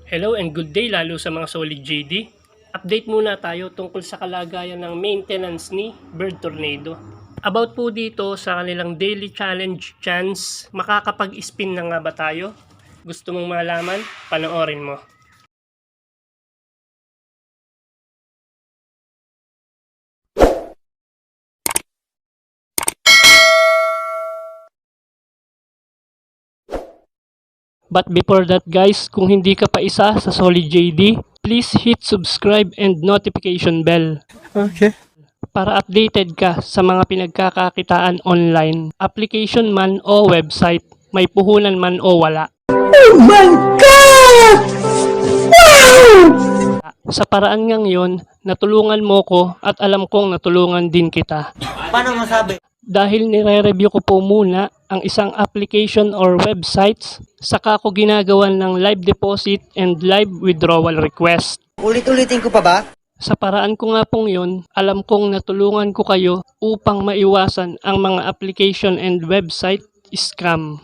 Hello and good day lalo sa mga solid JD. Update muna tayo tungkol sa kalagayan ng maintenance ni Bird Tornado. About po dito sa kanilang daily challenge chance, makakapag-spin na nga ba tayo? Gusto mong malaman? Panoorin mo. But before that guys, kung hindi ka pa isa sa Solid JD, please hit subscribe and notification bell. Okay. Para updated ka sa mga pinagkakakitaan online, application man o website, may puhunan man o wala. Oh my God! Wow! Sa paraan ngang yon, natulungan mo ko at alam kong natulungan din kita. Paano masabi? Dahil nire-review ko po muna ang isang application or websites, saka ko ginagawan ng live deposit and live withdrawal request. Ulit-ulitin ko pa ba? Sa paraan ko nga pong yon, alam kong natulungan ko kayo upang maiwasan ang mga application and website scam.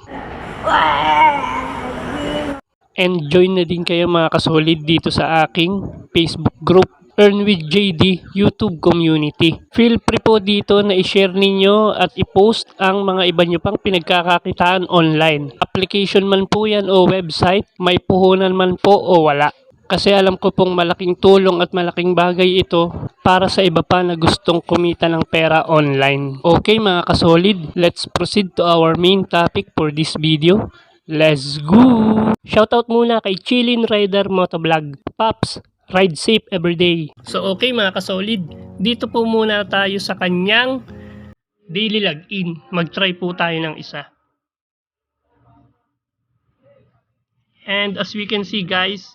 And join na din kayo mga kasolid dito sa aking Facebook group, Earn with JD YouTube community. Feel free po dito na i-share ninyo at i-post ang mga iba nyo pang pinagkakakitaan online. Application man po yan o website, may puhunan man po o wala. Kasi alam ko pong malaking tulong at malaking bagay ito para sa iba pa na gustong kumita ng pera online. Okay mga kasolid, let's proceed to our main topic for this video. Let's go! Shoutout muna kay Chillin Rider Motovlog. Paps, ride safe everyday. So okay mga kasolid, dito po muna tayo sa kanyang daily login. Mag-try po tayo ng isa. And as we can see guys,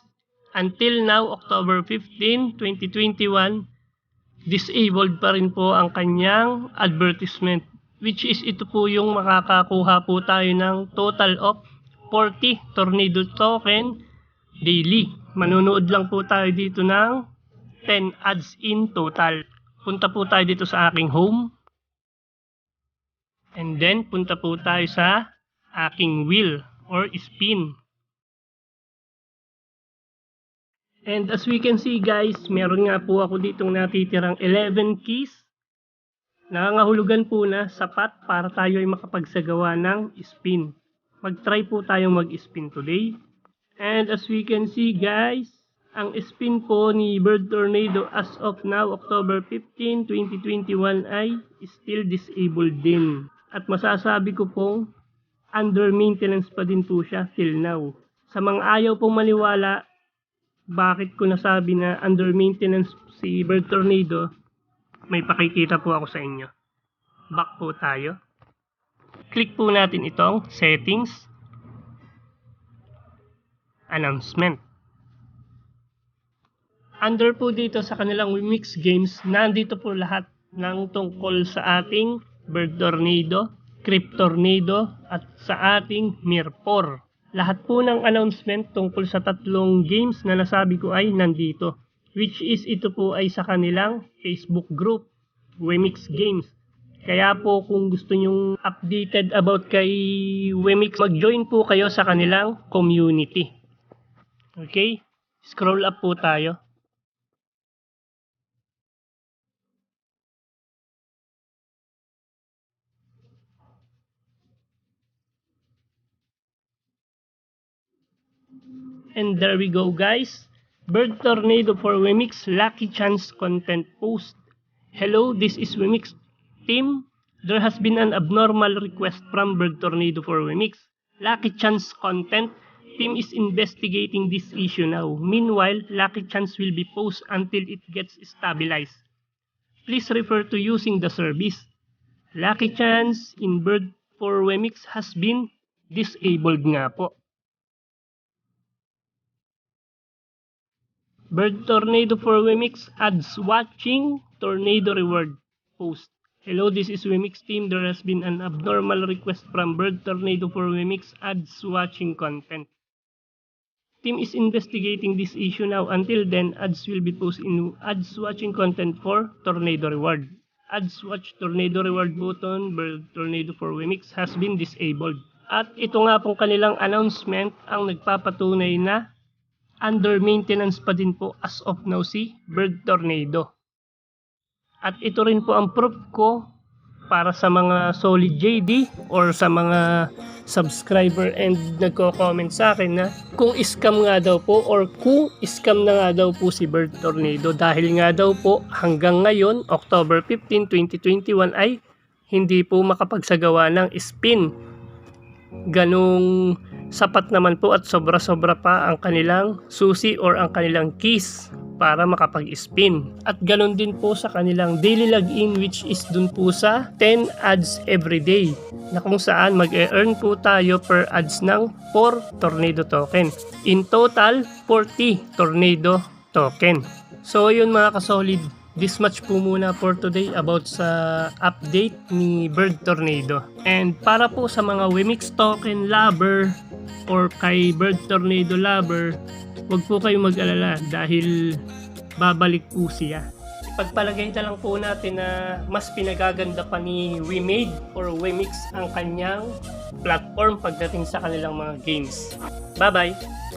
until now, October 15, 2021, disabled pa rin po ang kanyang advertisement. Which is ito po yung makakakuha po tayo ng total of 40 Tornado token daily. Manonood lang po tayo dito ng 10 ads in total. Punta po tayo dito sa aking home. And then punta po tayo sa aking wheel or spin. And as we can see guys, meron nga po ako ditong natitirang 11 keys. Nangangahulugan po na sapat para tayo ay makapagsagawa ng spin. Mag-try po tayong mag-spin today. And as we can see guys, ang spin po ni Bird Tornado as of now, October 15, 2021 ay still disabled din. At masasabi ko pong under maintenance pa din po siya till now. Sa mga ayaw pong maniwala, bakit ko nasabi na under maintenance si Bird Tornado, may pakikita po ako sa inyo. Back po tayo. Click po natin itong settings, announcement. Under po dito sa kanilang Wemix Games, nandito po lahat ng tungkol sa ating Bird Tornado, Crypt Tornado at sa ating Mirror. Lahat po ng announcement tungkol sa tatlong games na nasabi ko ay nandito. Which is ito po ay sa kanilang Facebook group, Wemix Games. Kaya po kung gusto nyong updated about kay Wemix, mag-join po kayo sa kanilang community. Okay? Scroll up po tayo. And there we go guys. Bird Tornado for Wemix Lucky Chance Content Post. Hello, this is Wemix team. There has been an abnormal request from Bird Tornado for Wemix Lucky Chance Content. Team is investigating this issue now. Meanwhile, Lucky Chance will be paused until it gets stabilized. Please refer to using the service. Lucky Chance in Bird for Wemix has been disabled nga po. Bird Tornado for Wemix adds watching Tornado reward post. Hello, this is Wemix team. There has been an abnormal request from Bird Tornado for Wemix adds watching content. Team is investigating this issue now. Until then, ads will be posted in ads watching content for Tornado reward. Ads watch Tornado reward button Bird Tornado for Wemix has been disabled. At ito nga pong kanilang announcement ang nagpapatunay na under maintenance pa din po as of now si Bird Tornado. At ito rin po ang proof ko para sa mga solid JD or sa mga subscriber and nagko-comment sa akin na kung scam nga daw po or kung scam na nga daw po si Bird Tornado, dahil nga daw po hanggang ngayon October 15, 2021 ay hindi po makapagsagawa ng spin. Ganong sapat naman po at sobra-sobra pa ang kanilang susi or ang kanilang keys para makapag-spin. At ganon din po sa kanilang daily login, which is dun po sa 10 ads every day, na kung saan mag-e-earn po tayo per ads ng 4 tornado token. In total, 40 tornado token. So yun mga kasolid, this much po muna for today about sa update ni Bird Tornado. And para po sa mga Wemix token lover or kay Bird Tornado lover, huwag po kayong mag-alala dahil babalik po siya. Pagpalagay na lang po natin na mas pinagaganda pa ni Wemade or Wemix ang kanyang platform pagdating sa kanilang mga games. Bye-bye!